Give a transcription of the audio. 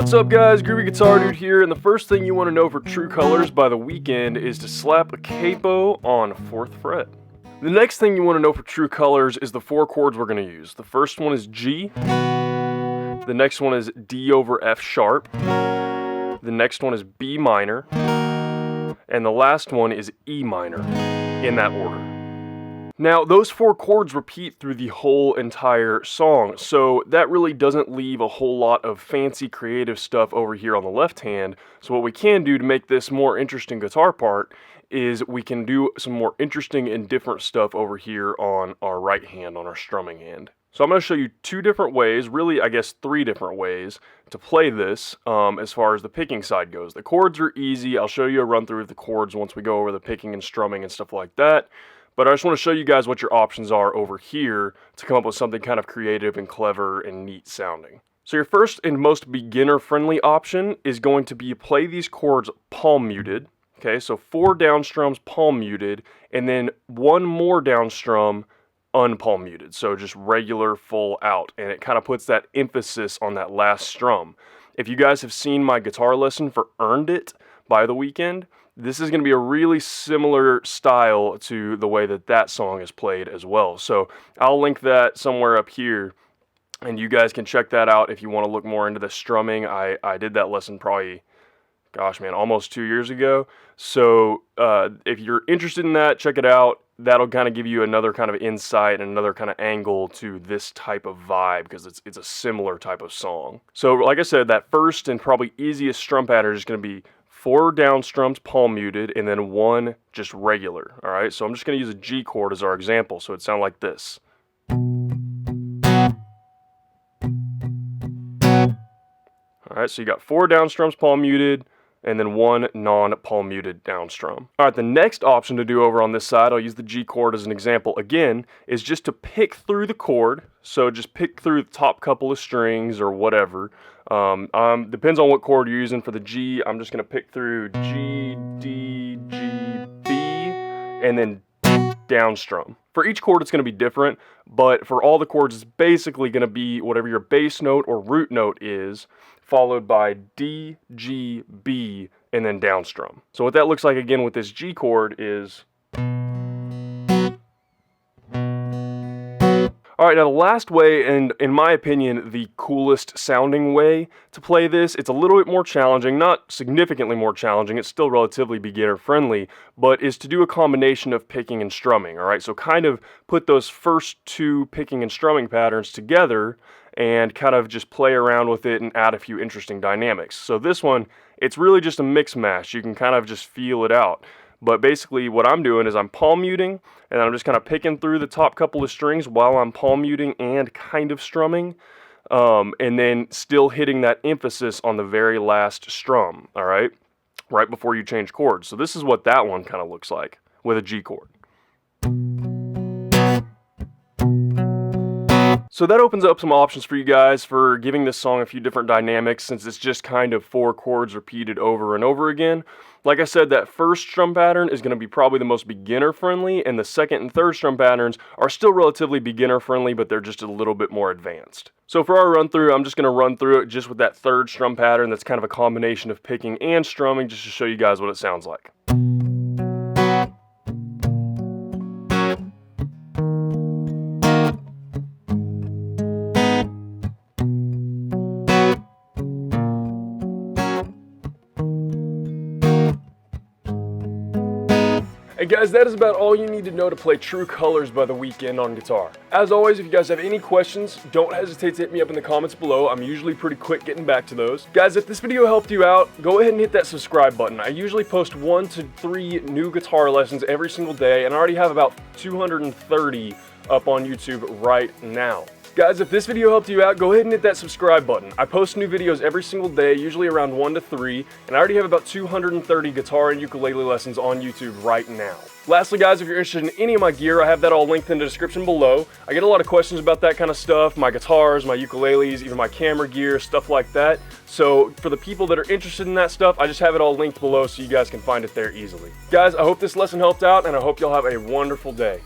What's up guys, Groovy Guitar Dude here, and the first thing you want to know for True Colors by The Weeknd is to slap a capo on 4th fret. The next thing you want to know for True Colors is the 4 chords we're going to use. The first one is G, the next one is D over F sharp, the next one is B minor, and the last one is E minor, in that order. Now, those 4 chords repeat through the whole entire song, so that really doesn't leave a whole lot of fancy creative stuff over here on the left hand. So what we can do to make this more interesting guitar part is we can do some more interesting and different stuff over here on our right hand, on our strumming hand. So I'm going to show you 2 different ways, really I guess 3 different ways to play this as far as the picking side goes. The chords are easy. I'll show you a run through of the chords once we go over the picking and strumming and stuff like that. But I just want to show you guys what your options are over here to come up with something kind of creative and clever and neat sounding. So your first and most beginner friendly option is going to be play these chords palm muted. Okay, so 4 down strums palm muted, and then 1 more down strum unpalm muted. So just regular full out, and it kind of puts that emphasis on that last strum. If you guys have seen my guitar lesson for Earned It by The Weeknd, this is going to be a really similar style to the way that that song is played as well. So I'll link that somewhere up here, and you guys can check that out if you want to look more into the strumming. I did that lesson probably, gosh man, almost 2 years ago. So if you're interested in that, check it out. That'll kind of give you another kind of insight and another kind of angle to this type of vibe, because it's a similar type of song. So like I said, that first and probably easiest strum pattern is going to be 4 down strums palm muted, and then 1 just regular. All right, so I'm just going to use a G chord as our example, so it sounds like this. All right, so you got 4 down strums palm muted, and then 1 non-palm muted down strum. All right, the next option to do over on this side, I'll use the G chord as an example again, is just to pick through the chord. So just pick through the top couple of strings or whatever. Depends on what chord you're using for the G. I'm just gonna pick through G, D, G, B, and then down strum. For each chord it's gonna be different, but for all the chords it's basically gonna be whatever your bass note or root note is, followed by D, G, B, and then down strum. So what that looks like again with this G chord is... Alright, now the last way, and in my opinion, the coolest sounding way to play this, it's a little bit more challenging, not significantly more challenging, it's still relatively beginner friendly, but is to do a combination of picking and strumming, alright? So kind of put those first 2 picking and strumming patterns together and kind of just play around with it and add a few interesting dynamics. So this one, it's really just a mix mash, you can kind of just feel it out. But basically what I'm doing is I'm palm muting, and I'm just kind of picking through the top couple of strings while I'm palm muting and kind of strumming, and then still hitting that emphasis on the very last strum, all right? Right before you change chords. So this is what that one kind of looks like with a G chord. So that opens up some options for you guys for giving this song a few different dynamics, since it's just kind of 4 chords repeated over and over again. Like I said, that first strum pattern is going to be probably the most beginner friendly, and the second and third strum patterns are still relatively beginner friendly, but they're just a little bit more advanced. So for our run through, I'm just going to run through it just with that third strum pattern that's kind of a combination of picking and strumming, just to show you guys what it sounds like. And guys, that is about all you need to know to play True Colors by The Weeknd on guitar. As always, if you guys have any questions, don't hesitate to hit me up in the comments below. I'm usually pretty quick getting back to those. Guys, if this video helped you out, go ahead and hit that subscribe button. I usually post 1 to 3 new guitar lessons every single day, and I already have about 230 up on YouTube right now. Guys, if this video helped you out, go ahead and hit that subscribe button. I post new videos every single day, usually around 1 to 3, and I already have about 230 guitar and ukulele lessons on YouTube right now. Lastly guys, if you're interested in any of my gear, I have that all linked in the description below. I get a lot of questions about that kind of stuff, my guitars, my ukuleles, even my camera gear, stuff like that. So for the people that are interested in that stuff, I just have it all linked below so you guys can find it there easily. Guys, I hope this lesson helped out, and I hope y'all have a wonderful day.